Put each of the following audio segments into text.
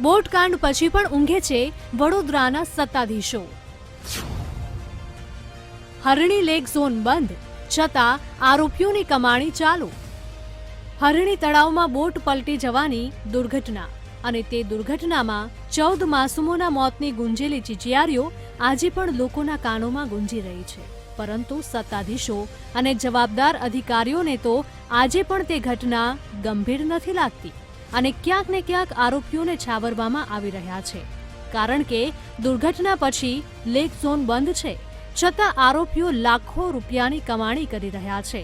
બોટકાંડ પછી પણ ઊંઘે છે વડોદરાના સત્તાધીશો। હરણી લેક ઝોન બંધ છતાં આરોપીઓની કમાણી ચાલુ। હરણી તળાવમાં બોટ પલટી જવાની દુર્ઘટના અને તે દુર્ઘટનામાં 14 માસૂમોના મોતની ગુંજેલી ચીચિયારીઓ આજે પણ લોકોના કાનોમાં ગુંજી રહી છે, પરંતુ સત્તાધીશો અને જવાબદાર અધિકારીઓને તો આજે પણ તે ઘટના ગંભીર નથી લાગતી અને ક્યાંક ને ક્યાંક આરોપીઓને છાવરવામાં આવી રહ્યા છે, કારણ કે દુર્ઘટના પછી લેક ઝોન બંધ છે, છતાં આરોપીઓ લાખો રૂપિયાની કમાણી કરી રહ્યા છે।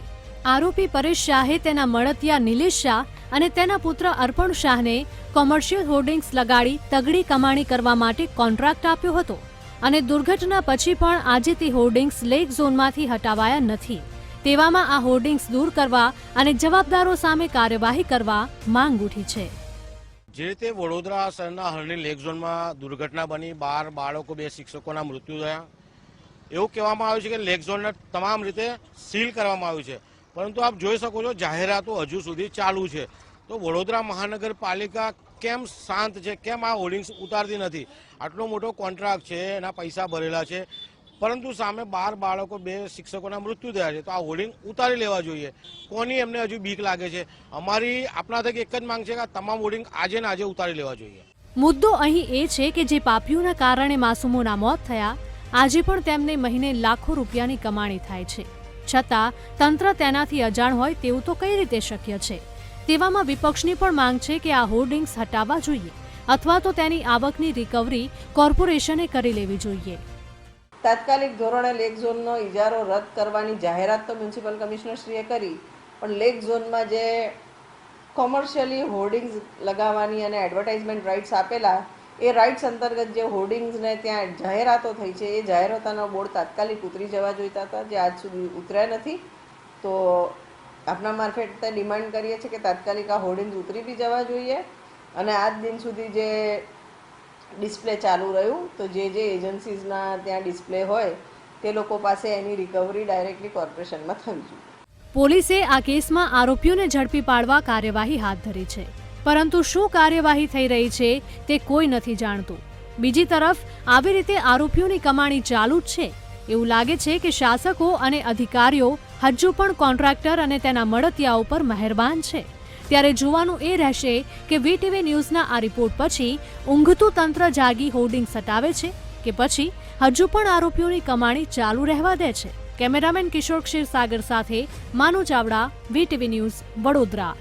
આરોપી પરેશ શાહે તેના મળતિયા નિલેશ શાહ અને તેના પુત્ર અર્પણ શાહને કોમર્શિયલ હોર્ડિંગ્સ લગાડી તગડી કમાણી કરવા માટે કોન્ટ્રાક્ટ આપ્યો હતો અને દુર્ઘટના પછી પણ આજે તે હોર્ડિંગ્સ લેક ઝોનમાંથી હટાવાયા નથી। તેવામાં આ હોર્ડિંગ્સ દૂર કરવા અને જવાબદારો સામે કાર્યવાહી કરવા માંગ ઉઠી છે। જે રીતે વડોદરા શહેરના હરણી લેક ઝોનમાં દુર્ઘટના બની, 12 બાળકો 2 શિક્ષકોના મૃત્યુ થયા। એવું કહેવામાં આવ્યું છે કે લેક ઝોનને તમામ રીતે સીલ કરવામાં આવ્યું છે, પરંતુ આપ જોઈ શકો છો જાહેરાતો હજુ સુધી ચાલુ છે। તો વડોદરા મહાનગરપાલિકા કેમ શાંત છે, કેમ આ હોર્ડિંગ્સ ઉતારતી નથી? આટલો મોટો કોન્ટ્રાક્ટ છે, એના પૈસા ભરેલા છે, પરંતુ સામે 12 બાળકો 2 શિક્ષકોના મૃત્યુ થયા છે, તો આ હોર્ડિંગ ઉતારી લેવા જોઈએ। કોની એમને હજુ બીક લાગે છે? અમારી આપના થકી એક જ માંગ છે કે આ તમામ હોર્ડિંગ આજે ને આજે ઉતારી લેવા જોઈએ। મુદ્દો અહીં એ છે કે જે પાપીઓના કારણે માસૂમોના મોત થયા, આજે પણ તેમને મહિને લાખો રૂપિયાની કમાણી થાય છે, છતાં તંત્ર તેનાથી અજાણ હોય તેવું તો કઈ રીતે શક્ય છે? તેવામાં વિપક્ષની પણ માંગ છે કે આ હોર્ડિંગ્સ હટાવવા જોઈએ અથવા તો તેની આવકની રિકવરી કોર્પોરેશને કરી લેવી જોઈએ। તાત્કાલિક ધોરણે લેક ઝોનનો ઇજારો રદ કરવાની જાહેરાત તો મ્યુનિસિપલ કમિશનરશ્રીએ કરી, પણ લેક ઝોનમાં જે કોમર્શિયલી હોર્ડિંગ્સ લગાવવાની અને એડવર્ટાઇઝમેન્ટ રાઇટ્સ આપેલા, એ રાઇટ્સ અંતર્ગત જે હોર્ડિંગ્સને ત્યાં જાહેરાતો થઈ છે, એ જાહેરાતોના બોર્ડ તાત્કાલિક ઉતરી જવા જોઈતા હતા, જે આજ સુધી ઉતર્યા નથી। તો આપના મારફતે ડિમાન્ડ કરીએ છીએ કે તાત્કાલિક આ હોર્ડિંગ્સ ઉતરી બી જવા જોઈએ અને આજ દિન સુધી જે ડિસ્પ્લે ચાલુ રહ્યું, તો જે એજન્સીઝના ત્યાં ડિસ્પ્લે હોય તે લોકો પાસે એની રિકવરી ડાયરેક્ટલી કોર્પોરેશનમાં થવી જોઈએ। પોલીસે આ કેસમાં આરોપીઓને ઝડપી પાડવા કાર્યવાહી હાથ ધરી છે, પરંતુ શું કાર્યવાહી થઈ રહી છે તે કોઈ નથી જાણતું। બીજી તરફ આવી રીતે આરોપીઓની કમાણી ચાલુ જ છે એવું લાગે છે કે શાસકો અને અધિકારીઓ હજુ પણ કોન્ટ્રાક્ટર અને તેના મળતિયાઓ પર મહેરબાન છે। ત્યારે જોવાનું એ રહેશે કે વીટીવી ન્યૂઝના આ રિપોર્ટ પછી ઊંઘતું તંત્ર જાગી હોર્ડિંગ્સ હટાવે છે કે પછી હજુ પણ આરોપીઓની કમાણી ચાલુ રહેવા દે છે। કેમેરામેન કિશોર ક્ષીરસાગર સાથે માનુ ચાવડા, વીટીવી ન્યૂઝ, વડોદરા।